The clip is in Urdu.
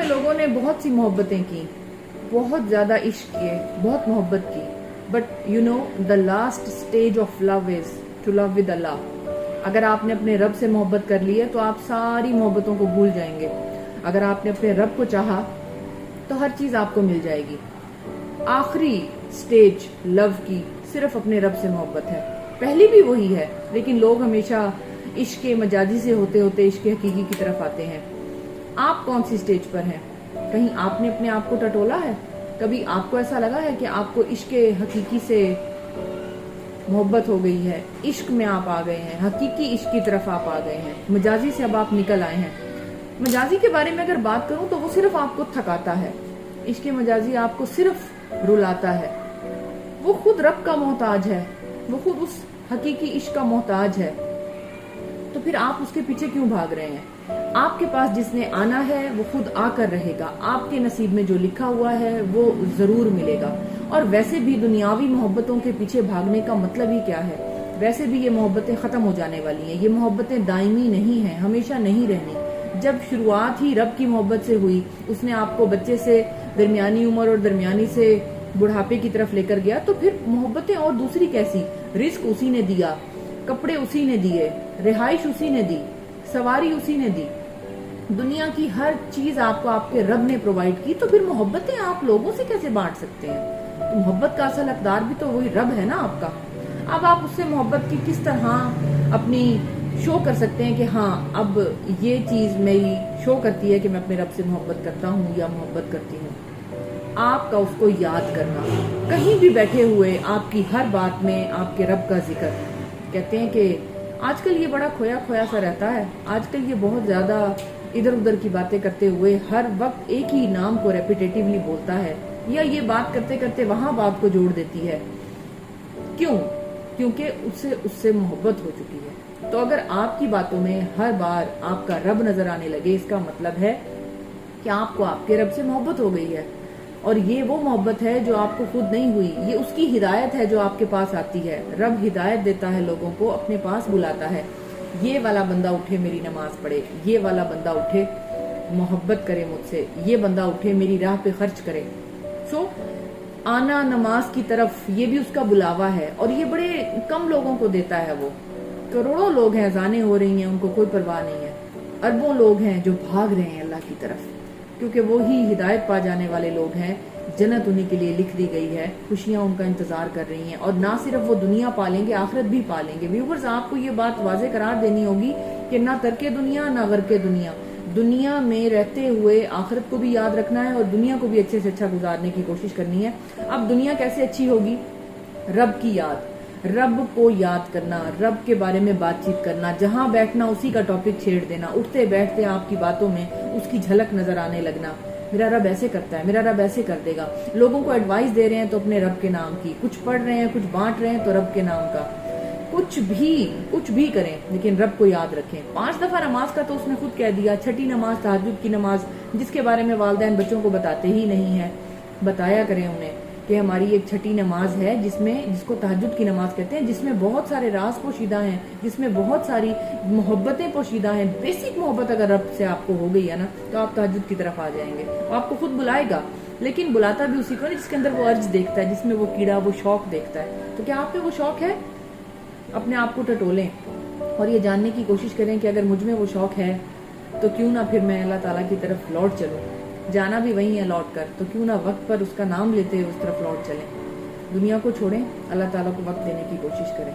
لوگوں نے بہت سی محبتیں کی, بہت زیادہ عشق کیے, بہت محبت کی, but you know the last stage of love is to love with اللہ. اگر آپ نے اپنے رب سے محبت کر لی ہے تو آپ ساری محبتوں کو بھول جائیں گے. اگر آپ نے اپنے رب کو چاہا تو ہر چیز آپ کو مل جائے گی. آخری سٹیج لو کی صرف اپنے رب سے محبت ہے. پہلی بھی وہی ہے, لیکن لوگ ہمیشہ عشق مجازی سے ہوتے ہوتے عشق حقیقی کی طرف آتے ہیں. آپ کون سی سٹیج پر ہیں؟ کہیں آپ نے اپنے آپ کو ٹٹولا ہے؟ کبھی آپ کو ایسا لگا ہے کہ آپ کو عشق حقیقی سے محبت ہو گئی ہے, عشق میں آپ آ گئے ہیں, حقیقی عشق کی طرف آپ آ گئے ہیں, مجازی سے اب آپ نکل آئے ہیں؟ مجازی کے بارے میں اگر بات کروں تو وہ صرف آپ کو تھکاتا ہے. عشق مجازی آپ کو صرف رلاتا ہے. وہ خود رب کا محتاج ہے, وہ خود اس حقیقی عشق کا محتاج ہے. تو پھر آپ اس کے پیچھے کیوں بھاگ رہے ہیں؟ آپ کے پاس جس نے آنا ہے وہ خود آ کر رہے گا. آپ کے نصیب میں جو لکھا ہوا ہے وہ ضرور ملے گا. اور ویسے بھی دنیاوی محبتوں کے پیچھے بھاگنے کا مطلب ہی کیا ہے؟ ویسے بھی یہ محبتیں ختم ہو جانے والی ہیں. یہ محبتیں دائمی نہیں ہیں, ہمیشہ نہیں رہنی. جب شروعات ہی رب کی محبت سے ہوئی, اس نے آپ کو بچے سے درمیانی عمر اور درمیانی سے بڑھاپے کی طرف لے کر گیا, تو پھر محبتیں اور دوسری کیسی؟ رزق اسی نے دیا, کپڑے اسی نے دیے, رہائش اسی نے دی, سواری اسی نے دی, دنیا کی ہر چیز آپ کو آپ کے رب نے پرووائڈ کی. تو پھر محبتیں آپ لوگوں سے کیسے بانٹ سکتے ہیں؟ تو محبت کا اصل حقدار بھی تو وہی رب ہے نا آپ کا. اب آپ اس سے محبت کی کس طرح اپنی شو کر سکتے ہیں کہ ہاں اب یہ چیز میری شو کرتی ہے کہ میں اپنے رب سے محبت کرتا ہوں یا محبت کرتی ہوں؟ آپ کا اس کو یاد کرنا, کہیں بھی بیٹھے ہوئے آپ کی ہر بات میں آپ کے رب کا ذکر. کہتے ہیں کہ آج کل یہ بڑا کھویا کھویا سا رہتا ہے, آج کل یہ بہت زیادہ ادھر ادھر کی باتیں کرتے ہوئے ہر وقت ایک ہی نام کو ریپیٹیٹیولی بولتا ہے, یا یہ بات کرتے کرتے وہاں بات کو جوڑ دیتی ہے. کیوں؟ کیونکہ اس سے محبت ہو چکی ہے. تو اگر آپ کی باتوں میں ہر بار آپ کا رب نظر آنے لگے, اس کا مطلب ہے کہ آپ کو آپ کے رب سے محبت ہو گئی ہے. اور یہ وہ محبت ہے جو آپ کو خود نہیں ہوئی, یہ اس کی ہدایت ہے جو آپ کے پاس آتی ہے. رب ہدایت دیتا ہے, لوگوں کو اپنے پاس بلاتا ہے. یہ والا بندہ اٹھے میری نماز پڑھے, یہ والا بندہ اٹھے محبت کرے مجھ سے, یہ بندہ اٹھے میری راہ پہ خرچ کرے. سو آنا نماز کی طرف یہ بھی اس کا بلاوا ہے, اور یہ بڑے کم لوگوں کو دیتا ہے. وہ کروڑوں لوگ ہیں, اذانیں ہو رہی ہیں, ان کو کوئی پرواہ نہیں ہے. اربوں لوگ ہیں جو بھاگ رہے ہیں اللہ کی طرف, کیونکہ وہی ہدایت پا جانے والے لوگ ہیں. جنت انہی کے لیے لکھ دی گئی ہے, خوشیاں ان کا انتظار کر رہی ہیں, اور نہ صرف وہ دنیا پالیں گے, آخرت بھی پالیں گے. ویورز, آپ کو یہ بات واضح قرار دینی ہوگی کہ نہ ترک دنیا نہ غرق دنیا. دنیا میں رہتے ہوئے آخرت کو بھی یاد رکھنا ہے, اور دنیا کو بھی اچھے سے اچھا گزارنے کی کوشش کرنی ہے. اب دنیا کیسے اچھی ہوگی؟ رب کی یاد, رب کو یاد کرنا, رب کے بارے میں بات چیت کرنا, جہاں بیٹھنا اسی کا ٹاپک چھیڑ دینا, اٹھتے بیٹھتے آپ کی باتوں میں اس کی جھلک نظر آنے لگنا. میرا رب ایسے کرتا ہے, میرا رب ایسے کر دے گا. لوگوں کو ایڈوائس دے رہے ہیں تو اپنے رب کے نام کی, کچھ پڑھ رہے ہیں, کچھ بانٹ رہے ہیں تو رب کے نام کا. کچھ بھی کریں لیکن رب کو یاد رکھیں. 5 دفعہ نماز کا تو اس نے خود کہہ دیا. چھٹی نماز تہجد کی نماز, جس کے بارے میں والدین بچوں کو بتاتے ہی نہیں ہیں, بتایا کریں انہیں کہ ہماری ایک چھٹی نماز ہے جس کو تہجد کی نماز کہتے ہیں, جس میں بہت سارے راز پوشیدہ ہیں, جس میں بہت ساری محبتیں پوشیدہ ہیں. بیسک محبت اگر رب سے آپ کو ہو گئی ہے نا, تو آپ تہجد کی طرف آ جائیں گے. وہ آپ کو خود بلائے گا, لیکن بلاتا بھی اسی کو جس کے اندر وہ ارج دیکھتا ہے, جس میں وہ کیڑا, وہ شوق دیکھتا ہے. تو کیا آپ میں وہ شوق ہے؟ اپنے آپ کو ٹٹولیں اور یہ جاننے کی کوشش کریں کہ اگر مجھ میں وہ شوق ہے تو کیوں نہ پھر میں اللہ تعالیٰ کی طرف لوٹ چلوں. جانا بھی وہی ہے لوٹ کر, تو کیوں نہ وقت پر اس کا نام لیتے اس طرف لوٹ چلیں. دنیا کو چھوڑیں, اللہ تعالیٰ کو وقت دینے کی کوشش کریں.